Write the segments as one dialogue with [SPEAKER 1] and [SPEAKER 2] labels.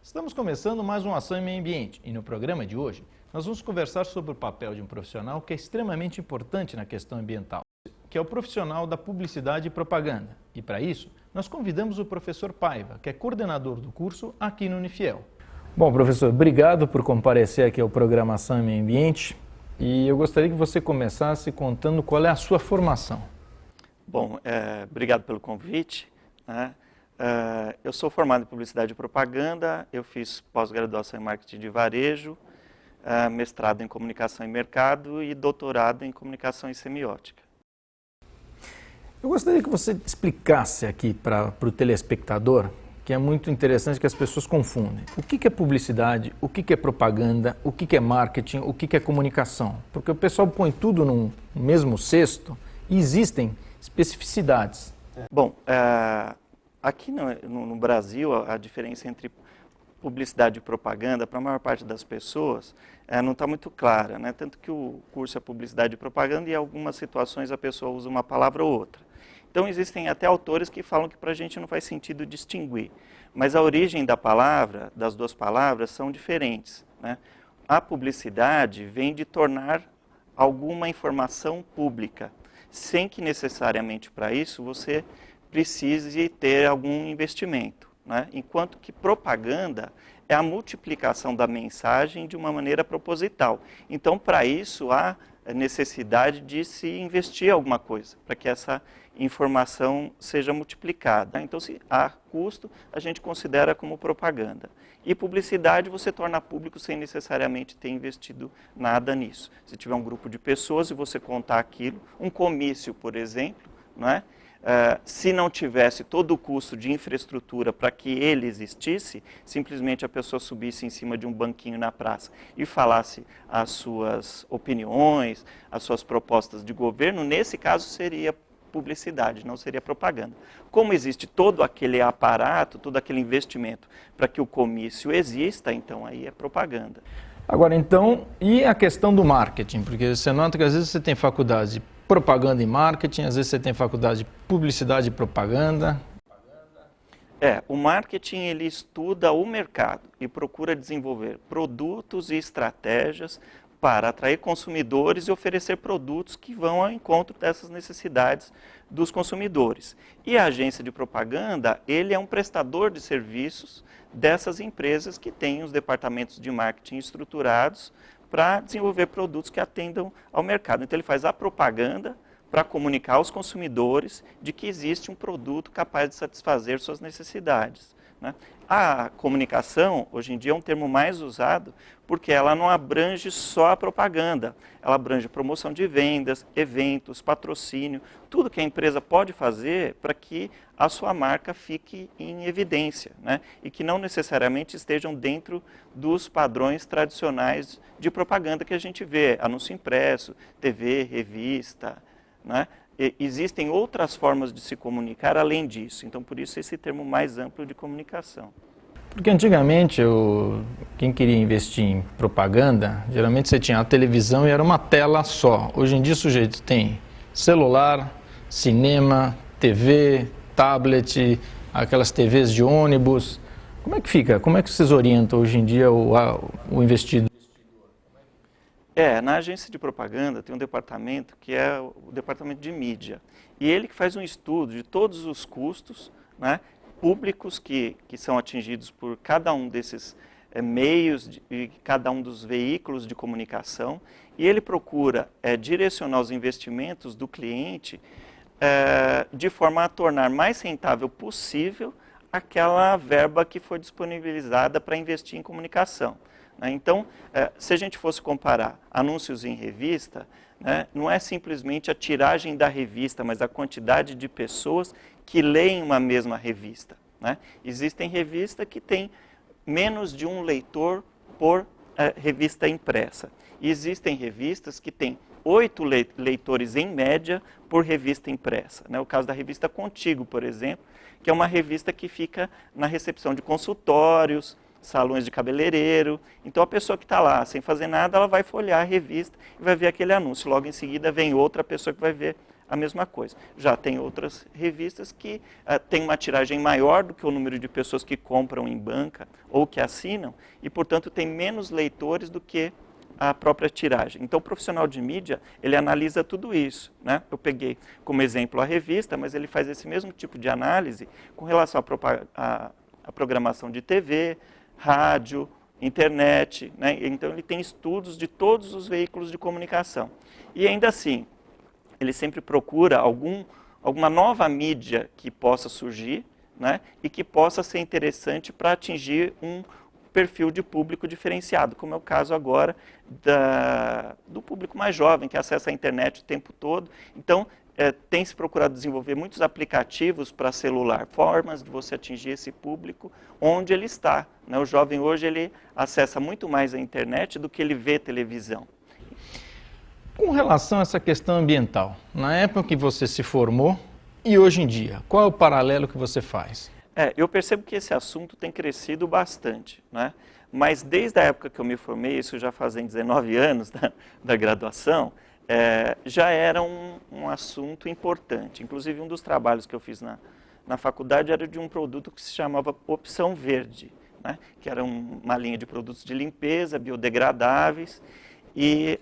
[SPEAKER 1] Estamos começando mais uma Ação em Meio Ambiente e no programa de hoje nós vamos conversar sobre o papel de um profissional que é extremamente importante na questão ambiental, que é o profissional da publicidade e propaganda. E para isso, nós convidamos o professor Paiva, que é coordenador do curso aqui no Unifiel. Bom, professor, obrigado por comparecer aqui ao programa Ação em Meio Ambiente e eu gostaria que você começasse contando qual é a sua formação.
[SPEAKER 2] Bom, obrigado pelo convite, né? Eu sou formado em Publicidade e Propaganda, eu fiz pós-graduação em Marketing de Varejo, mestrado em Comunicação e Mercado e doutorado em Comunicação e Semiótica.
[SPEAKER 1] Eu gostaria que você explicasse aqui para o telespectador, que é muito interessante que as pessoas confundem. O que é publicidade, o que é propaganda, o que é marketing, o que é comunicação? Porque o pessoal põe tudo num mesmo cesto e existem especificidades.
[SPEAKER 2] Bom, aqui no Brasil, a diferença entre publicidade e propaganda, para a maior parte das pessoas, não está muito clara, né? Tanto que o curso é publicidade e propaganda e em algumas situações a pessoa usa uma palavra ou outra. Então existem até autores que falam que para a gente não faz sentido distinguir. Mas a origem da palavra, das duas palavras, são diferentes, né? A publicidade vem de tornar alguma informação pública, sem que necessariamente para isso você precise ter algum investimento, né? Enquanto que propaganda é a multiplicação da mensagem de uma maneira proposital. Então, para isso, há necessidade de se investir alguma coisa, para que essa informação seja multiplicada. Então, se há custo, a gente considera como propaganda. E publicidade você torna público sem necessariamente ter investido nada nisso. Se tiver um grupo de pessoas e você contar aquilo, um comício, por exemplo, não é? Se não tivesse todo o custo de infraestrutura para que ele existisse, simplesmente a pessoa subisse em cima de um banquinho na praça e falasse as suas opiniões, as suas propostas de governo, nesse caso seria publicidade, não seria propaganda. Como existe todo aquele aparato, todo aquele investimento para que o comício exista, então aí é propaganda.
[SPEAKER 1] Agora, então, e a questão do marketing? Porque você nota que às vezes você tem faculdade de propaganda e marketing, às vezes você tem faculdade de publicidade e propaganda.
[SPEAKER 2] O marketing ele estuda o mercado e procura desenvolver produtos e estratégias para atrair consumidores e oferecer produtos que vão ao encontro dessas necessidades dos consumidores. E a agência de propaganda, ele é um prestador de serviços dessas empresas que têm os departamentos de marketing estruturados para desenvolver produtos que atendam ao mercado. Então ele faz a propaganda para comunicar aos consumidores de que existe um produto capaz de satisfazer suas necessidades, né? A comunicação, hoje em dia, é um termo mais usado porque ela não abrange só a propaganda, ela abrange promoção de vendas, eventos, patrocínio, tudo que a empresa pode fazer para que a sua marca fique em evidência, né? E que não necessariamente estejam dentro dos padrões tradicionais de propaganda que a gente vê, anúncio impresso, TV, revista, né? Existem outras formas de se comunicar além disso, então por isso esse termo mais amplo de comunicação.
[SPEAKER 1] Porque antigamente, quem queria investir em propaganda, geralmente você tinha a televisão e era uma tela só. Hoje em dia o sujeito tem celular, cinema, TV, tablet, aquelas TVs de ônibus. Como é que fica? Como é que vocês orientam hoje em dia o investidor?
[SPEAKER 2] Na agência de propaganda tem um departamento que é o departamento de mídia. E ele que faz um estudo de todos os custos, né, públicos que são atingidos por cada um desses meios e cada um dos veículos de comunicação. E ele procura direcionar os investimentos do cliente de forma a tornar mais rentável possível aquela verba que foi disponibilizada para investir em comunicação. Então, se a gente fosse comparar anúncios em revista, né, não é simplesmente a tiragem da revista, mas a quantidade de pessoas que leem uma mesma revista, né? Existem revistas que têm menos de um leitor por revista impressa. E existem revistas que têm 8 leitores em média por revista impressa, né? O caso da revista Contigo, por exemplo, que é uma revista que fica na recepção de consultórios, salões de cabeleireiro. Então a pessoa que está lá sem fazer nada, ela vai folhear a revista e vai ver aquele anúncio. Logo em seguida vem outra pessoa que vai ver a mesma coisa. Já tem outras revistas que têm uma tiragem maior do que o número de pessoas que compram em banca ou que assinam e, portanto, tem menos leitores do que a própria tiragem. Então, o profissional de mídia, ele analisa tudo isso, né? Eu peguei como exemplo a revista, mas ele faz esse mesmo tipo de análise com relação à programação de TV, rádio, internet, né? Então, ele tem estudos de todos os veículos de comunicação. E ainda assim, ele sempre procura alguma nova mídia que possa surgir, né? E que possa ser interessante para atingir um perfil de público diferenciado, como é o caso agora do público mais jovem, que acessa a internet o tempo todo. Então, tem se procurado desenvolver muitos aplicativos para celular, formas de você atingir esse público onde ele está, né? O jovem hoje ele acessa muito mais a internet do que ele vê televisão.
[SPEAKER 1] Com relação a essa questão ambiental, na época que você se formou e hoje em dia, qual é o paralelo que você faz?
[SPEAKER 2] Eu percebo que esse assunto tem crescido bastante, né? Mas desde a época que eu me formei, isso já fazem 19 anos da graduação, já era um assunto importante. Inclusive, um dos trabalhos que eu fiz na faculdade era de um produto que se chamava Opção Verde, né? Que era uma linha de produtos de limpeza, biodegradáveis e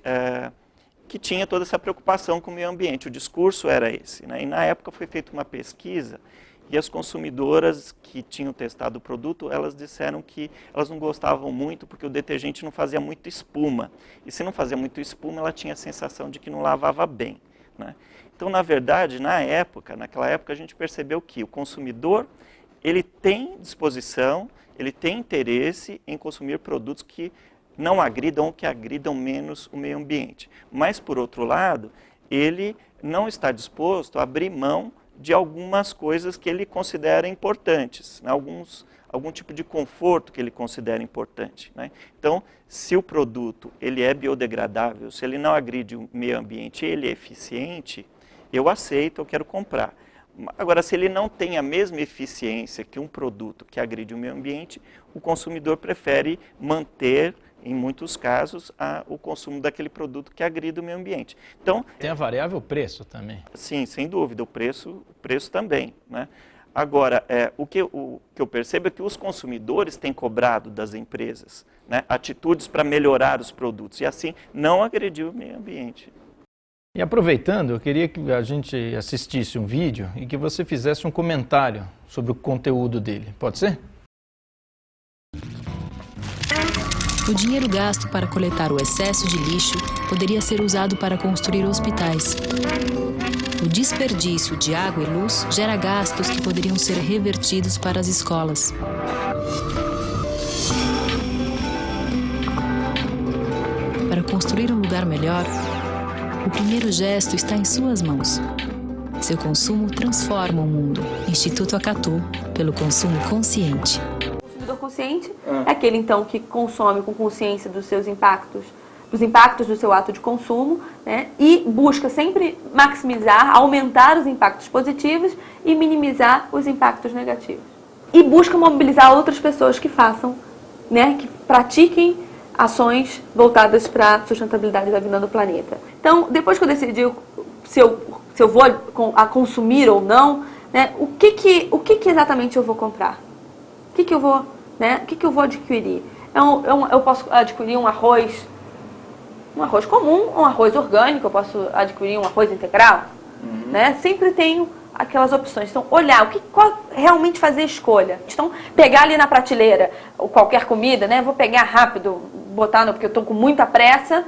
[SPEAKER 2] que tinha toda essa preocupação com o meio ambiente. O discurso era esse, né? E na época foi feita uma pesquisa e as consumidoras que tinham testado o produto, elas disseram que elas não gostavam muito porque o detergente não fazia muito espuma. E se não fazia muito espuma, ela tinha a sensação de que não lavava bem, né? Então, na verdade, naquela época, a gente percebeu que o consumidor, ele tem disposição, ele tem interesse em consumir produtos que não agridam ou que agridam menos o meio ambiente. Mas, por outro lado, ele não está disposto a abrir mão de algumas coisas que ele considera importantes, né? Algum tipo de conforto que ele considera importante, né? Então, se o produto ele é biodegradável, se ele não agride o meio ambiente, ele é eficiente, eu aceito, eu quero comprar. Agora, se ele não tem a mesma eficiência que um produto que agride o meio ambiente, o consumidor prefere manter, em muitos casos, o consumo daquele produto que agride o meio ambiente. Então,
[SPEAKER 1] tem a variável preço também.
[SPEAKER 2] Sim, sem dúvida, o preço também, né? Agora, o que eu percebo é que os consumidores têm cobrado das empresas, né, atitudes para melhorar os produtos e assim não agredir o meio ambiente.
[SPEAKER 1] E aproveitando, eu queria que a gente assistisse um vídeo e que você fizesse um comentário sobre o conteúdo dele. Pode ser?
[SPEAKER 3] O dinheiro gasto para coletar o excesso de lixo poderia ser usado para construir hospitais. O desperdício de água e luz gera gastos que poderiam ser revertidos para as escolas. Para construir um lugar melhor, o primeiro gesto está em suas mãos. Seu consumo transforma o mundo. Instituto Acatu, pelo consumo consciente.
[SPEAKER 4] Consumidor consciente é aquele, então, que consome com consciência dos seus impactos, dos impactos do seu ato de consumo, né, e busca sempre maximizar, aumentar os impactos positivos e minimizar os impactos negativos. E busca mobilizar outras pessoas que façam, né, que pratiquem ações voltadas para a sustentabilidade da vida do planeta. Então, depois que eu decidi se eu vou a consumir ou não, né, o que exatamente eu vou comprar? O que eu vou, né, o que eu vou adquirir? Eu posso adquirir um arroz comum, um arroz orgânico, eu posso adquirir um arroz integral, né? Sempre tenho aquelas opções. Então, olhar, realmente fazer escolha. Então, pegar ali na prateleira qualquer comida, né? Vou pegar rápido, botar porque eu estou com muita pressa,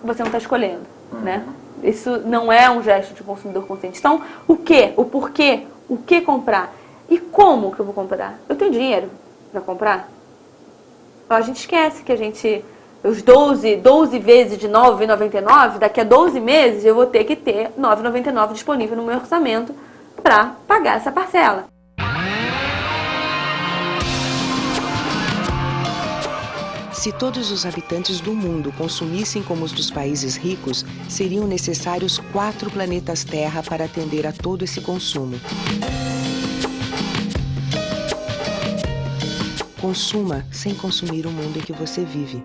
[SPEAKER 4] você não está escolhendo, né? Isso não é um gesto de consumidor consciente. Então, o porquê, o que comprar e como que eu vou comprar? Eu tenho dinheiro para comprar? A gente esquece que os 12 vezes de R$ 9,99, daqui a 12 meses eu vou ter que ter R$ 9,99 disponível no meu orçamento para pagar essa parcela.
[SPEAKER 5] Se todos os habitantes do mundo consumissem como os dos países ricos, seriam necessários 4 planetas Terra para atender a todo esse consumo. Consuma sem consumir o mundo em que você vive.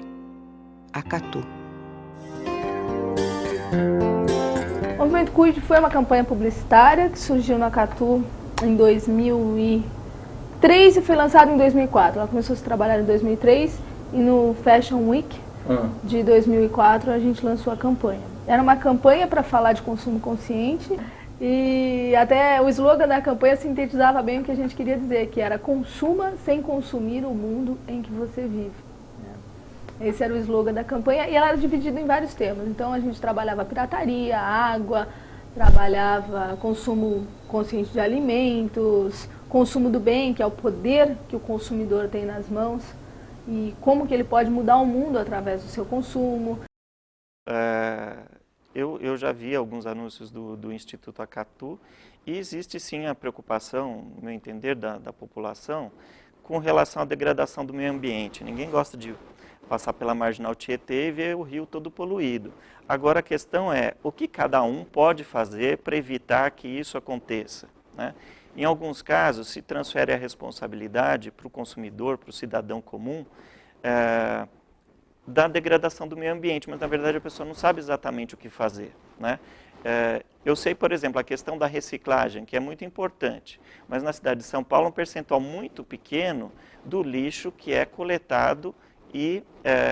[SPEAKER 5] Acatu.
[SPEAKER 6] Movimento Cuide foi uma campanha publicitária que surgiu na Catu em 2003 e foi lançada em 2004. Ela começou a se trabalhar em 2003 e no Fashion Week de 2004 a gente lançou a campanha. Era uma campanha para falar de consumo consciente e até o slogan da campanha sintetizava bem o que a gente queria dizer, que era consuma sem consumir o mundo em que você vive. Esse era o slogan da campanha e ela era dividida em vários temas. Então a gente trabalhava pirataria, água, trabalhava consumo consciente de alimentos, consumo do bem, que é o poder que o consumidor tem nas mãos e como que ele pode mudar o mundo através do seu consumo.
[SPEAKER 2] Eu já vi alguns anúncios do Instituto Acatu e existe sim a preocupação, no meu entender, da população com relação à degradação do meio ambiente. Ninguém gosta de passar pela Marginal Tietê e ver o rio todo poluído. Agora a questão é, o que cada um pode fazer para evitar que isso aconteça, né? Em alguns casos, se transfere a responsabilidade para o consumidor, para o cidadão comum, da degradação do meio ambiente, mas na verdade a pessoa não sabe exatamente o que fazer, né? Eu sei, por exemplo, a questão da reciclagem, que é muito importante, mas na cidade de São Paulo um percentual muito pequeno do lixo que é coletado e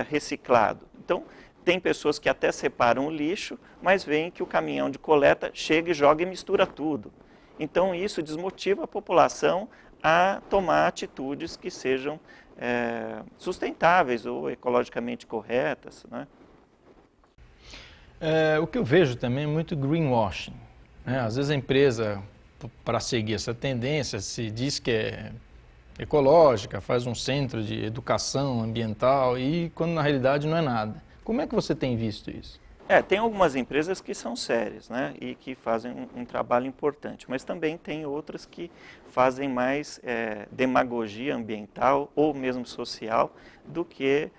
[SPEAKER 2] reciclado. Então, tem pessoas que até separam o lixo, mas veem que o caminhão de coleta chega e joga e mistura tudo. Então, isso desmotiva a população a tomar atitudes que sejam sustentáveis ou ecologicamente corretas, né?
[SPEAKER 1] O que eu vejo também é muito greenwashing, né? Às vezes a empresa, para seguir essa tendência, se diz que é ecológica, faz um centro de educação ambiental e quando na realidade não é nada. Como é que você tem visto isso?
[SPEAKER 2] Tem algumas empresas que são sérias, né, e que fazem um trabalho importante, mas também tem outras que fazem mais demagogia ambiental ou mesmo social do que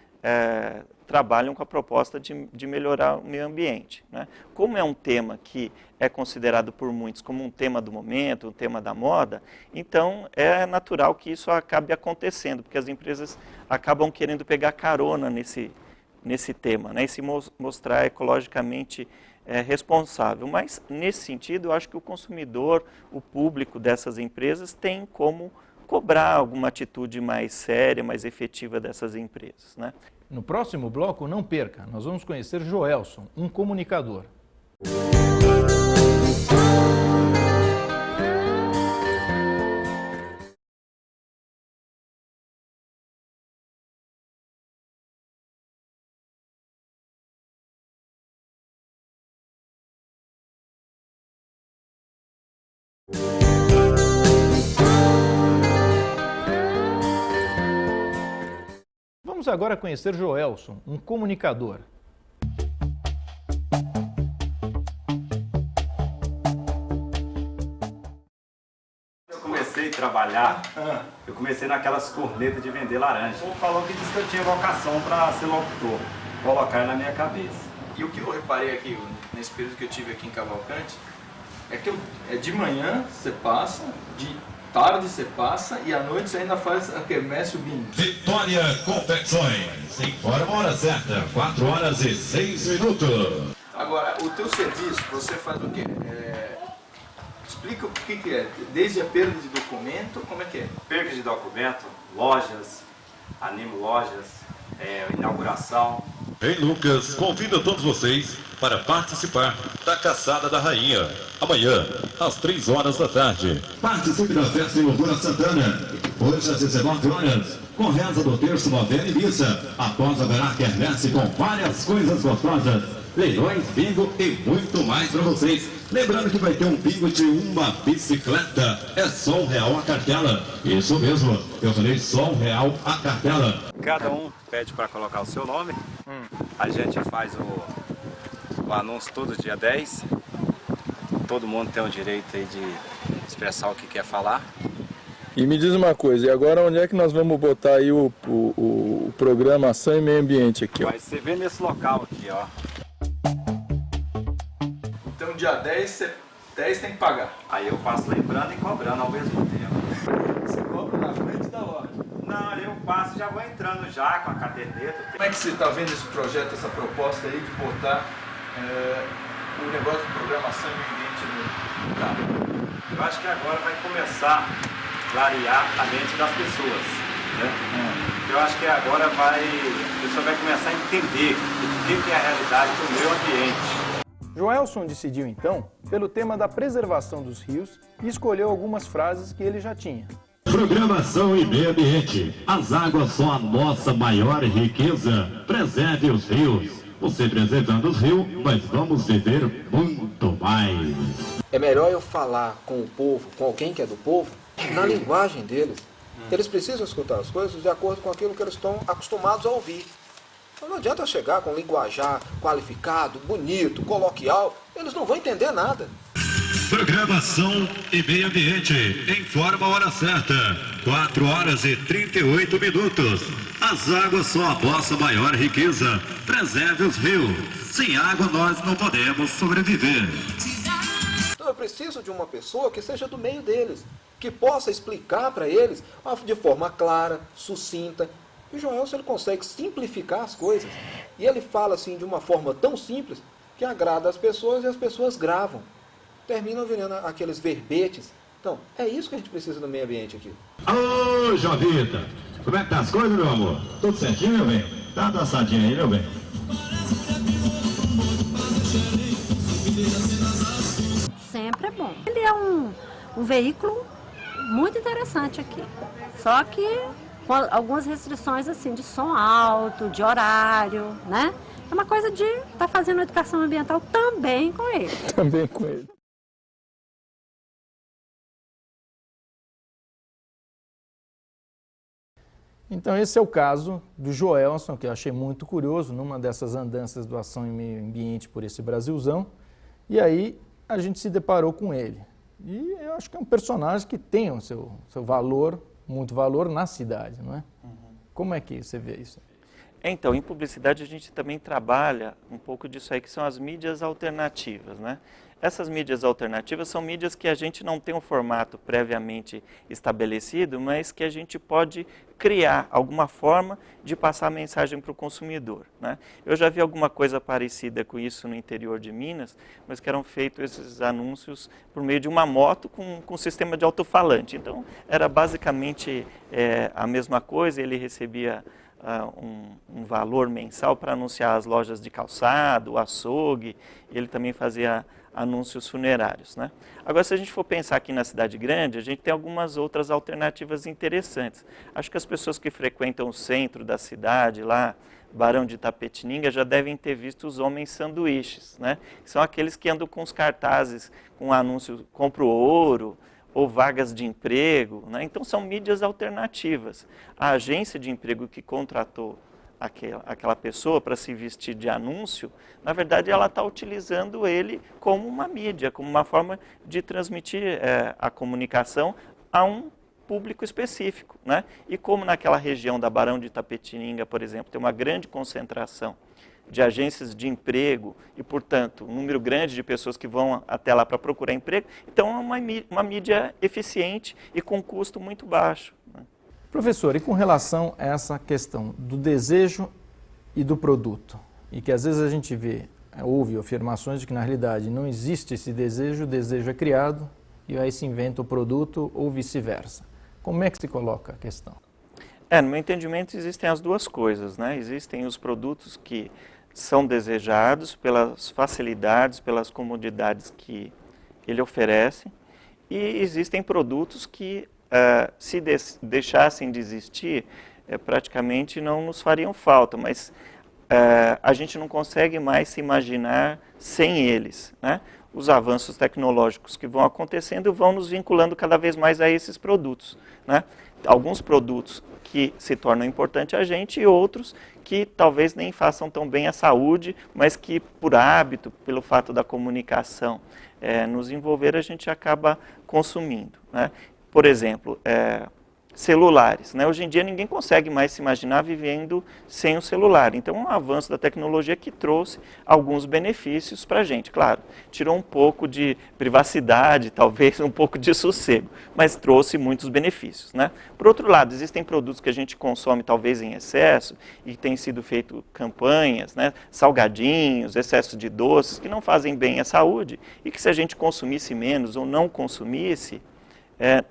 [SPEAKER 2] trabalham com a proposta de melhorar o meio ambiente, né? Como é um tema que é considerado por muitos como um tema do momento, um tema da moda, então é natural que isso acabe acontecendo, porque as empresas acabam querendo pegar carona nesse tema, né, e se mostrar ecologicamente responsável. Mas, nesse sentido, eu acho que o consumidor, o público dessas empresas tem como cobrar alguma atitude mais séria, mais efetiva dessas empresas, né?
[SPEAKER 1] No próximo bloco, não perca, nós vamos conhecer Joelson, um comunicador. Vamos agora conhecer Joelson, um comunicador.
[SPEAKER 7] Eu comecei a trabalhar, eu comecei naquelas cornetas de vender laranja. O falou que disse que eu tinha vocação para ser locutor, colocar na minha cabeça.
[SPEAKER 8] E o que eu reparei aqui, nesse período que eu tive aqui em Cavalcante, é que de manhã você passa, de tarde você passa e à noite você ainda faz a quermesse o bingo.
[SPEAKER 9] Vitória Confecções, informa a hora certa, 4 horas e 6 minutos.
[SPEAKER 8] Agora, o teu serviço, você faz o quê? Explica o que é, desde a perda de documento, como é que é?
[SPEAKER 7] Perda de documento, lojas, animo lojas, inauguração.
[SPEAKER 9] Em Lucas, convido todos vocês para participar da Caçada da Rainha, amanhã, às 3 horas da tarde. Participe da festa em Louvor a Santana, hoje às 19 horas, com reza do terço, novena e missa. Após haverá quermesse com várias coisas gostosas, leilões, bingo e muito mais para vocês. Lembrando que vai ter um bingo de uma bicicleta, é só R$1 a cartela. Isso mesmo, eu falei só R$1 a cartela.
[SPEAKER 7] Cada um pede para colocar o seu nome, a gente faz o anúncio todo dia 10, todo mundo tem o direito aí de expressar o que quer falar.
[SPEAKER 10] E me diz uma coisa, e agora onde é que nós vamos botar aí o programa Ação e Meio Ambiente aqui, ó?
[SPEAKER 7] Vai ser bem nesse local aqui, ó.
[SPEAKER 8] Então dia 10 tem que pagar.
[SPEAKER 7] Aí eu passo lembrando e cobrando ao mesmo tempo.
[SPEAKER 8] Você cobra na frente da loja.
[SPEAKER 7] Não, eu passo e já vou entrando já com a caderneta.
[SPEAKER 8] Como é que você está vendo esse projeto, essa proposta aí de botar o negócio de programação e ambiente no carro?
[SPEAKER 7] Eu acho que agora vai começar a clarear a mente das pessoas, né? Eu acho que agora a pessoa vai começar a entender o que é a realidade do meio ambiente.
[SPEAKER 1] Joelson decidiu então pelo tema da preservação dos rios e escolheu algumas frases que ele já tinha.
[SPEAKER 9] Programação e meio ambiente. As águas são a nossa maior riqueza. Preserve os rios. Você preservando os rios, nós vamos viver muito mais.
[SPEAKER 11] É melhor eu falar com o povo, com alguém que é do povo, na linguagem deles. Eles precisam escutar as coisas de acordo com aquilo que eles estão acostumados a ouvir. Então não adianta chegar com linguajar qualificado, bonito, coloquial, eles não vão entender nada.
[SPEAKER 9] Programação e meio ambiente. Informa a hora certa. 4 horas e 38 minutos. As águas são a nossa maior riqueza. Preserve os rios. Sem água nós não podemos sobreviver.
[SPEAKER 11] Então eu preciso de uma pessoa que seja do meio deles, que possa explicar para eles de forma clara, sucinta. E o Joelson, ele consegue simplificar as coisas. E ele fala assim de uma forma tão simples que agrada as pessoas e as pessoas gravam. Terminam virando aqueles verbetes. Então, é isso que a gente precisa no meio ambiente aqui.
[SPEAKER 9] Ô, Jovita, como é que tá as coisas, meu amor? Tudo certinho, meu bem? Tá dançadinho aí, meu bem?
[SPEAKER 12] Sempre é bom. Ele é um veículo muito interessante aqui. Só que com algumas restrições assim de som alto, de horário, né? É uma coisa de estar fazendo educação ambiental também com ele.
[SPEAKER 1] Também com ele. Então esse é o caso do Joelson, que eu achei muito curioso, numa dessas andanças do Ação e Meio Ambiente por esse Brasilzão. E aí a gente se deparou com ele. E eu acho que é um personagem que tem o seu valor, muito valor na cidade, não é? Como é que você vê isso?
[SPEAKER 2] Então, em publicidade a gente também trabalha um pouco disso aí, que são as mídias alternativas, né? Essas mídias alternativas são mídias que a gente não tem um formato previamente estabelecido, mas que a gente pode criar alguma forma de passar a mensagem para o consumidor, né? Eu já vi alguma coisa parecida com isso no interior de Minas, mas que eram feitos esses anúncios por meio de uma moto com sistema de alto-falante. Então, era basicamente a mesma coisa, ele recebia um valor mensal para anunciar as lojas de calçado, o açougue, e ele também fazia anúncios funerários, né? Agora, se a gente for pensar aqui na cidade grande, a gente tem algumas outras alternativas interessantes. Acho que as pessoas que frequentam o centro da cidade, lá, Barão de Itapetininga, já devem ter visto os homens sanduíches, né? São aqueles que andam com os cartazes com anúncios, compra o ouro, ou vagas de emprego, né? Então são mídias alternativas. A agência de emprego que contratou aquela pessoa para se vestir de anúncio, na verdade ela está utilizando ele como uma mídia, como uma forma de transmitir a comunicação a um público específico, né? E como naquela região da Barão de Itapetininga, por exemplo, tem uma grande concentração de agências de emprego e, portanto, um número grande de pessoas que vão até lá para procurar emprego, então é uma mídia eficiente e com custo muito baixo, né?
[SPEAKER 1] Professor, e com relação a essa questão do desejo e do produto, e que às vezes a gente ouve afirmações de que na realidade não existe esse desejo, o desejo é criado e aí se inventa o produto ou vice-versa. Como é que se coloca a questão?
[SPEAKER 2] No meu entendimento existem as duas coisas, né? Existem os produtos que são desejados pelas facilidades, pelas comodidades que ele oferece, e existem produtos que se deixassem de existir, praticamente não nos fariam falta, mas a gente não consegue mais se imaginar sem eles, né? Os avanços tecnológicos que vão acontecendo vão nos vinculando cada vez mais a esses produtos, né? Alguns produtos que se tornam importantes a gente e outros que talvez nem façam tão bem à saúde, mas que por hábito, pelo fato da comunicação nos envolver, a gente acaba consumindo, né? Por exemplo, celulares, né? Hoje em dia ninguém consegue mais se imaginar vivendo sem o celular. Então, um avanço da tecnologia que trouxe alguns benefícios para a gente. Claro, tirou um pouco de privacidade, talvez um pouco de sossego, mas trouxe muitos benefícios, né? Por outro lado, existem produtos que a gente consome talvez em excesso e tem sido feito campanhas, né? Salgadinhos, excesso de doces que não fazem bem à saúde e que se a gente consumisse menos ou não consumisse,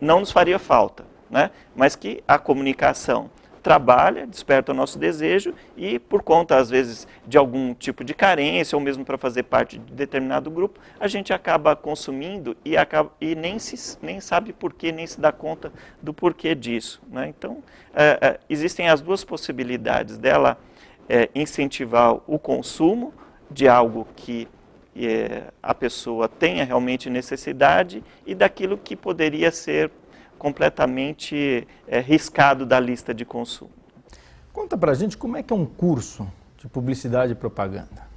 [SPEAKER 2] não nos faria falta. Né? Mas que a comunicação trabalha, desperta o nosso desejo e por conta, às vezes, de algum tipo de carência ou mesmo para fazer parte de determinado grupo, a gente acaba consumindo e nem sabe porquê, nem se dá conta do porquê disso. Né? Então, existem as duas possibilidades dela incentivar o consumo de algo que a pessoa tenha realmente necessidade e daquilo que poderia ser completamente riscado da lista de consumo.
[SPEAKER 1] Conta pra gente como é que é um curso de publicidade e propaganda.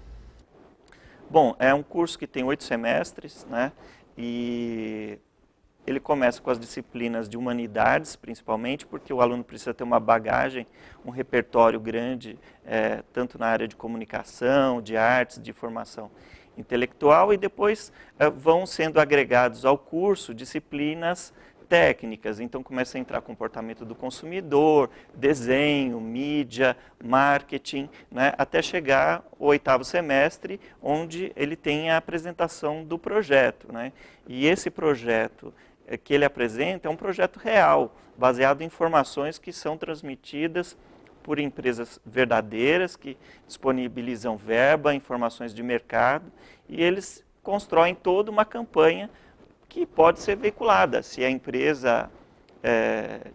[SPEAKER 2] Bom, é um curso que tem 8 semestres, né? E ele começa com as disciplinas de humanidades, principalmente, porque o aluno precisa ter uma bagagem, um repertório grande, tanto na área de comunicação, de artes, de formação intelectual, e depois vão sendo agregados ao curso disciplinas técnicas, então começa a entrar comportamento do consumidor, desenho, mídia, marketing, né, até chegar ao 8º semestre, onde ele tem a apresentação do projeto. Né, e esse projeto que ele apresenta é um projeto real, baseado em informações que são transmitidas por empresas verdadeiras, que disponibilizam verba, informações de mercado, e eles constroem toda uma campanha que pode ser veiculada. Se a empresa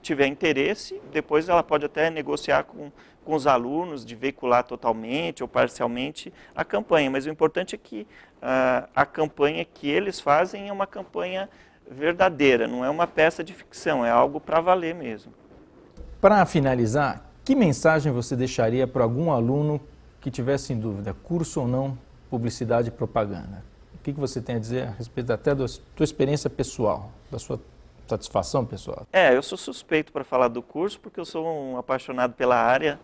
[SPEAKER 2] tiver interesse, depois ela pode até negociar com os alunos de veicular totalmente ou parcialmente a campanha. Mas o importante é que a campanha que eles fazem é uma campanha verdadeira, não é uma peça de ficção, é algo para valer mesmo.
[SPEAKER 1] Para finalizar, que mensagem você deixaria para algum aluno que tivesse em dúvida, curso ou não, publicidade e propaganda? O que você tem a dizer a respeito até da sua experiência pessoal, da sua satisfação pessoal?
[SPEAKER 2] Eu sou suspeito para falar do curso, porque eu sou um apaixonado pela área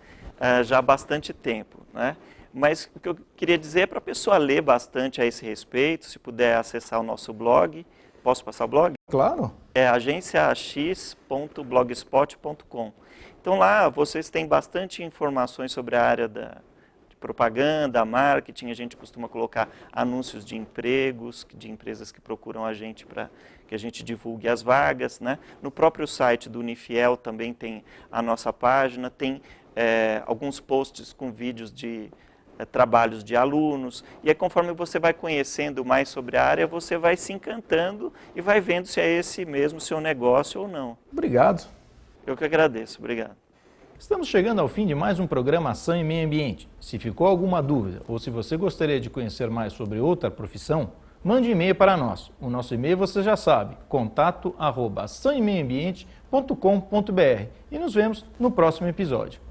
[SPEAKER 2] já há bastante tempo, né? Mas o que eu queria dizer é para a pessoa ler bastante a esse respeito, se puder acessar o nosso blog. Posso passar o blog?
[SPEAKER 1] Claro.
[SPEAKER 2] É agenciax.blogspot.com. Então lá vocês têm bastante informações sobre a área de propaganda, marketing. A gente costuma colocar anúncios de empregos, de empresas que procuram a gente para que a gente divulgue as vagas, né? No próprio site do Unifiel também tem a nossa página, tem alguns posts com vídeos de trabalhos de alunos, e aí conforme você vai conhecendo mais sobre a área, você vai se encantando e vai vendo se é esse mesmo seu negócio ou não.
[SPEAKER 1] Obrigado.
[SPEAKER 2] Eu que agradeço, obrigado.
[SPEAKER 1] Estamos chegando ao fim de mais um programa Ação e Meio Ambiente. Se ficou alguma dúvida ou se você gostaria de conhecer mais sobre outra profissão, mande e-mail para nós. O nosso e-mail você já sabe, contato@açãoemeioambiente.com.br, e nos vemos no próximo episódio.